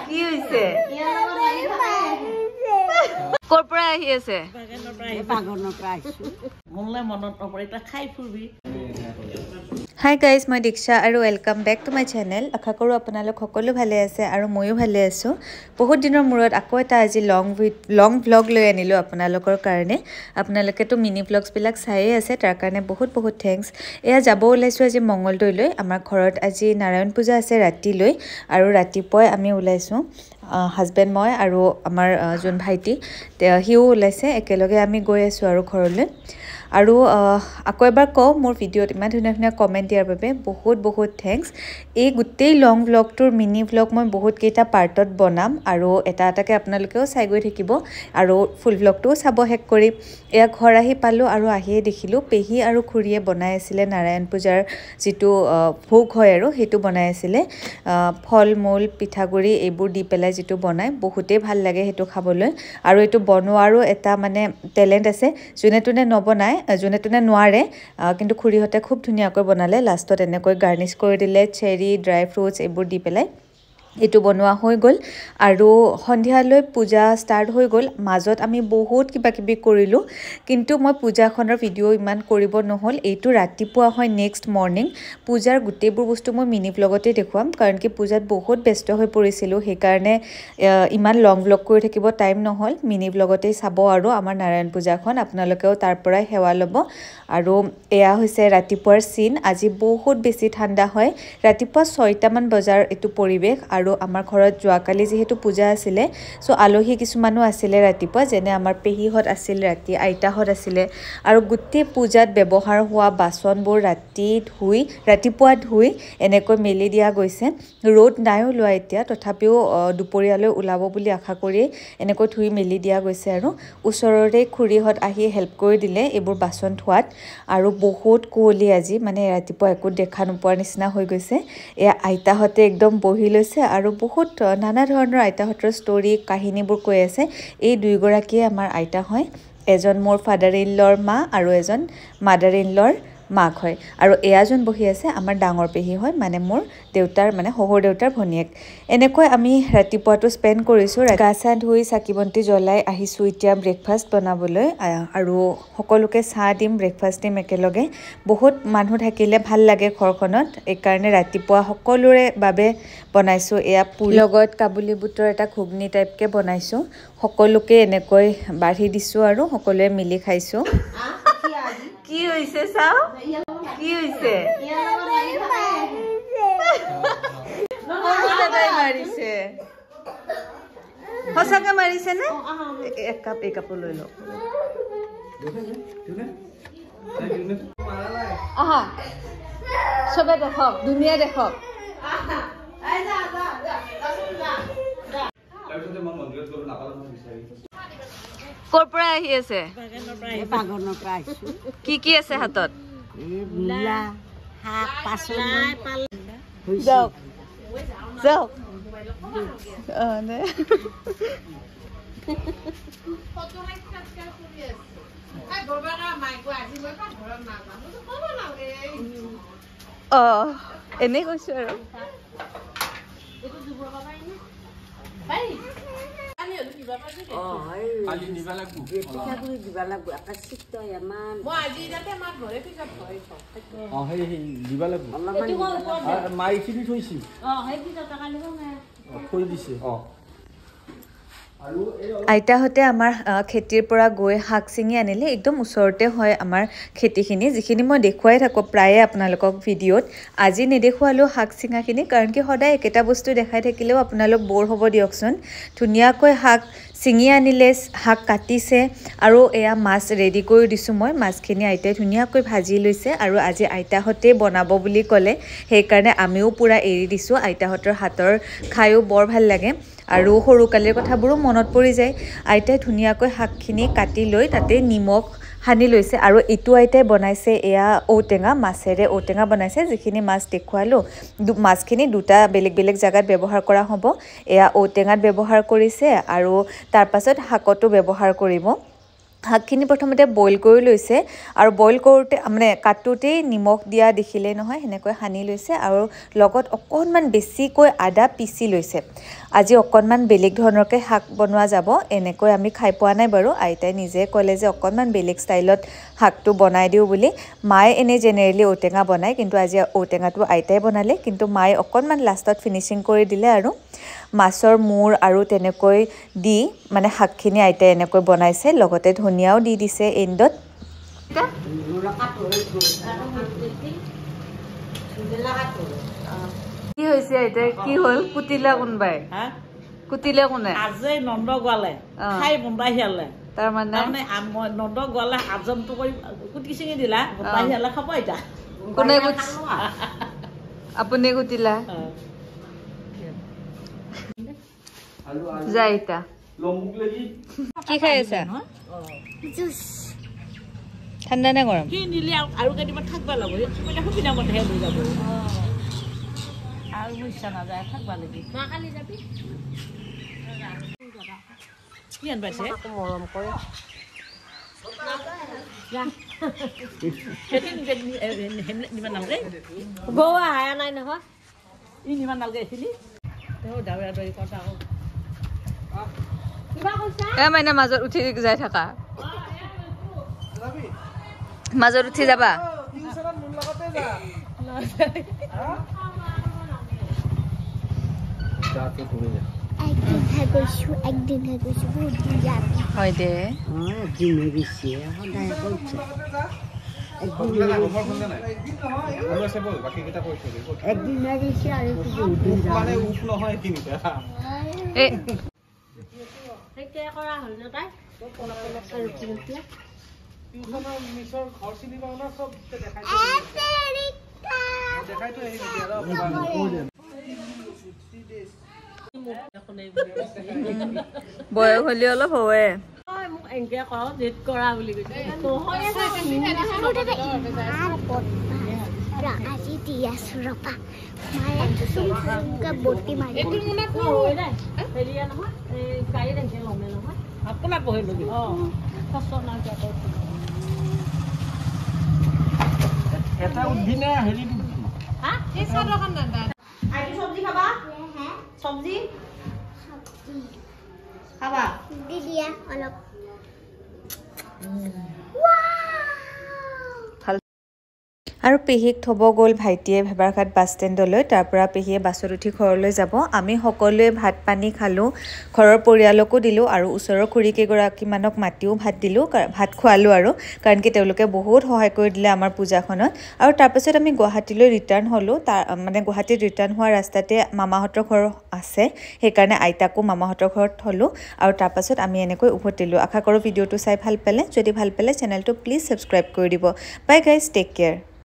কি হৈছে কৰ পৰা আহি আছে Hi guys, মই দীক্ষা আৰু welcome back to my channel আশা কৰো আপোনালোক সকলো ভালে আছে আৰু ময়ো ভালে আছো বহুত দিনৰ মূৰত আকৌ এটা আজি লং ভ্লগ লৈ আনিলো আপোনালোকৰ কাৰণে আপোনালোকেতো মিনি ভ্লগছ বিলাক চাইয়ে আছে তাৰ কাৰণে বহুত থ্যাঙ্কস এয়া যাব ওলাইছো আজি মঙ্গলদৈলৈ আমাৰ ঘৰত আজি নাৰায়ণ পূজা আছে ৰাতিলৈ আৰু ৰাতিপুৱাই আমি ওলাইছো হাজবেণ্ড মই আৰু আমাৰ যোন ভাইটি হিও ওলাইছে একেলগে আমি গৈ আছো আৰু ঘৰলৈ আৰু আকৌ এবাৰ কও মোৰ ভিডিঅ'ত ইমান ধুনীয়া কমেন্ট দিয়াৰ বাবে বহুত থ্যাঙ্কস এই গোটেই লং ভ্লগটোৰ মিনি ভ্লগ মই বহুত কেইটা পাৰ্টত বনাম আৰু এটাকে আপোনালোকেও চাই গৈ থাকিব আৰু ফুল ভ্লগটো চাব হেক কৰি এয়া ঘৰ আহি পালো আৰু আহিয়ে দেখিলো পেহি আৰু খুৰীয়ে বনাই আছিল নাৰায়ণ পূজাৰ যেটো ভোগ হয় আৰু হেতু বনাই আছিল ফল মূল পিঠাগুৰি এইবোৰ দি পেলাই যেটো বনাই বহুতেই ভাল লাগে হেতু খাবলৈ আৰু এটো বনোৱাৰো এটা মানে টেলেন্ট আছে জুনেতুনে নবনায় জুনেতুনে নোৱাৰে কিন্তু খুৰীহতে খুব ধুনীয়াকৈ বনালে লাষ্টত এনেকৈ গাৰ্নিশ কৰি দিলে চেৰি ড্ৰাই ফ্ৰুটস এইবোৰ দি পেলাই এটো বনোৱা হৈ গল আৰু সন্ধিয়ালৈ পূজা ষ্টাৰ্ট হৈ গল মাজত আমি বহুত কিবা কৰিলো কিন্তু মই পূজাখনৰ ভিডিও ইমান কৰিব নহল এইটো ৰাতিপুৱা হয় নেক্সট মৰ্নিং পূজাৰ গুটেবোৰ বস্তু মই মিনি ভ্লগতে দেখুৱাম কাৰণ কি পূজাত বহুত ব্যস্ত হৈ পৰিছিলো সেই কাৰণে ইমান লং ভ্লগ কৰি থাকিব টাইম নহল মিনি ভ্লগতে চাব আৰু আমাৰ নাৰায়ণ পূজাখন আপোনালোকেও তাৰ পৰা সেৱা লব আৰু এয়া হৈছে ৰাতিপুৱাৰ সিন আজি বহুত বেছি ঠাণ্ডা হয় ৰাতিপুৱা 6টা মান বজাৰ এটো পৰিবেশ আৰু আমাৰ ঘৰত যোৱাকালি যেহেতু পূজা আছিল সো আলহী কিছুমানো আছিল ৰাতিপুৱা যেনে আমাৰ পেহিহত আছিল ৰাতি আইতাহত আছিল আৰু গুটি পূজাত ব্যৱহাৰ হোৱা বাসনবোৰ ৰাতিপুৱা ধুই এনেকৈ মেলি দিয়া গৈছে ৰ'দ নাইও লোৱা এতিয়া তথাপিও দুপৰীয়ালৈ ওলাব বুলি আশা কৰি এনেকৈ ধুই মেলি দিয়া গৈছে আৰু ওচৰৰে খুৰীহত আহি হেল্প কৰি দিলে এইবোৰ বাসন ধোৱাত আৰু বহুত কুঁৱলী আজি মানে ৰাতিপুৱা একো দেখা নোপোৱাৰ নিচিনা হৈ গৈছে এ আইতাহতে একদম বহি লৈছে আৰু বহুত নানা ধৰণৰ আইতাহতৰ ষ্টৰী কাহিনীবোৰ কৈ আছে এই দুইগৰাকীয়ে আমাৰ আইতা হয় এজন মোৰ ফাদাৰ ইন লৰ মা আৰু এজন মাদাৰ ইন লৰ মাক হয় আৰু এয়াজন বহি আছে আমাৰ ডাঙৰ পেহি হয় মানে মোৰ দেউতাৰ মানে শহুৰ দেউতাৰ ভনিয়েক এনেকৈ আমি ৰাতিপুৱাটো স্পেন্ড কৰিছো গাছা ধুই চাকিবন্তি জ্বলাই আহিছো এতিয়া ব্ৰেকফাষ্ট বনাবলৈ আৰু সকলোকে চাহ দিম ব্ৰেকফাষ্ট দিম একেলগে বহুত মানুহ থাকিলে ভাল লাগে ঘৰখনত এই কাৰণে ৰাতিপুৱা সকলোৰে বাবে বনাইছো এয়া পুৰি লগত কাবুলি বুটৰ এটা ঘুগনি টাইপকে বনাইছো সকলোকে এনেকৈ বাঢ়ি দিছো আৰু সকলোৱে মিলি খাইছো কি হৈছে চাও কি হৈছে মাৰিছে হসাকে মাৰিছে না এক কাপ লৈ ল আহা সবে দেখক দুনিয়া দেখক কৰ পৰা আহি আছে বাগানৰ পৰা আহিছো কি আছে হাতত মূলা শাক পাচলি যাওক নে এনে কৈছো আৰু আইতাহতে আমাৰ খেতিৰ পৰা গৈ শাক চিঙি আনিলে একদম ওচৰতে হয় আমাৰ খেতিখিনি যিখিনি মই দেখুৱাই থাকো প্ৰায়ে আপোনালোকক ভিডিঅ'ত আজি নেদেখুৱালো শাক চিঙাখিনি কাৰণ কি সদায় একেটা বস্তু দেখাই থাকিলেও আপোনালোক বৰ হ'ব দিয়কচোন ধুনীয়াকৈ শাক চিঙি আনিলে শাক কাটিছে আৰু এয়া মাছ ৰেডি কৰি দিছো মই মাছখিনি আইতাই ধুনীয়াকৈ ভাজি লৈছে আৰু আজি আইতাহতে বনাব বুলি ক'লে সেই কাৰণে আমিও পুৰা এৰি দিছো আইতাহতৰ হাতৰ খায়ও বৰ ভাল লাগে আৰু সৰুকালৰ কথাবোৰো মনত পৰি যায় আইতাই ধুনীয়াকৈ শাকখিনি কাটি লৈ তাতে নিমখ হানি লৈছে আৰু এটো আইতাই বনাইছে এয়া ঔটেঙা মাছেৰে ঔটেঙা বনাইছে যিখিনি মাছ দেখুৱালো মাছখিনি দুটা বেলেগ জাগাত ব্যৱহাৰ কৰা হ'ব এয়া ঔটেঙাত ব্যৱহাৰ কৰিছে আৰু তাৰ পাছত শাকটো ব্যৱহাৰ কৰিব শাকখিনি প্ৰথমতে বইল কৰি লৈছে আৰু বইল কৰোঁতে মানে কাটোতেই নিমখ দিয়া দেখিলে নহয় সেনেকৈ সানি লৈছে আৰু লগত অকণমান বেছিকৈ আদা পিচি লৈছে আজি অকণমান বেলেগ ধৰণৰকৈ শাক বনোৱা যাব এনেকৈ আমি খাই পোৱা নাই বাৰু আইতাই নিজে ক'লে যে অকণমান বেলেগ ষ্টাইলত শাকটো বনাই দিওঁ বুলি মায়ে এনে জেনেৰেলি ঔটেঙা বনায় কিন্তু আজি ঔটেঙাটো আইতাই বনালে কিন্তু মায়ে অকণমান লাষ্টত ফিনিচিং কৰি দিলে আৰু মাছৰ মূৰ আৰু তেনেকৈ দি মানে শাকখিনি আইতাই এনেকৈ বনাইছে লগতে ধনিয়াও দি দিছে এণ্ডত কি হৈছে আইতাই কি হ'ল কুটিলা কোনবাই কুটিলে কোনে আজি নন্দ গোৱালে খাই বন্দাই হিয়ালে তাৰমানে নন্দ গোৱালে আজমটো কৰি কুটি চিঙি দিলা বন্দাই হিয়ালে খাব এতিয়া কোনে আপুনি কুটিলা যাইতা কি খাই আছা জুস ঠাণ্ডা নে গৰম কি নিলে আৰু কেইদিনমান থাকিব লাগিব সুবিধা মতেহে লৈ যাব আৰু ইচ্ছা নাযায় থাকিব লাগিব কালি যাবি কি আন পাইছে মৰম কৰে নিমান নালাগে গোৱা আয়া নাই নহয় ই নিমান নালাগে এইখিনি তেওঁ দাৱৰা দৰি কথা কিবা কৈছা এ মানে মাজত উঠি যাই থাকা মাজত উঠি যাবা একদিন গৈছো বহুত দিন যাবি হয় দে একদিন গৈছে সদায় কৈছে একদিন গৈছে আৰু সেইটোৱে কৰা হ'ল ন তাই বয়স হলে অলপ হয় মোক এনেকে কওঁ ডেট কৰা বুলি কৈছে আজি দি আছো ৰপা মায়ে বটি মাৰি হেৰিয়া নহয় এই গাড়ী এনেকে ল'মে নহয় আপোনাৰ পঢ়ি ল'বি এটা উদ্ভিনে হেৰি চব্জি খাবা চব্জি খাবা দি দিয়া অলপ আৰু পেহীক থ'ব গ'ল ভাইটিয়ে ভেবাৰঘাট বাছ ষ্টেণ্ডলৈ তাৰ পৰা পেহীয়ে বাছত উঠি ঘৰলৈ যাব আমি সকলোৱে ভাত পানী খালোঁ ঘৰৰ পৰিয়ালকো দিলোঁ আৰু ওচৰৰ খুৰীকেইগৰাকীমানক মাতিও ভাত দিলোঁ ভাত খোৱালোঁ আৰু কাৰণ কি তেওঁলোকে বহুত সহায় কৰি দিলে আমাৰ পূজাখনত আৰু তাৰপাছত আমি গুৱাহাটীলৈ ৰিটাৰ্ণ হ'লোঁ মানে গুৱাহাটীত ৰিটাৰ্ণ হোৱা ৰাস্তাতে মামাহঁতৰ ঘৰ আছে সেইকাৰণে আইতাকো মামাহঁতৰ ঘৰত থ'লোঁ আৰু তাৰপাছত আমি এনেকৈ উভতিলোঁ আশা কৰোঁ ভিডিঅ'টো চাই ভাল পালে যদি ভাল পালে চেনেলটো প্লিজ ছাবস্ক্ৰাইব কৰি দিব বাই গাইজ টেক কেয়াৰ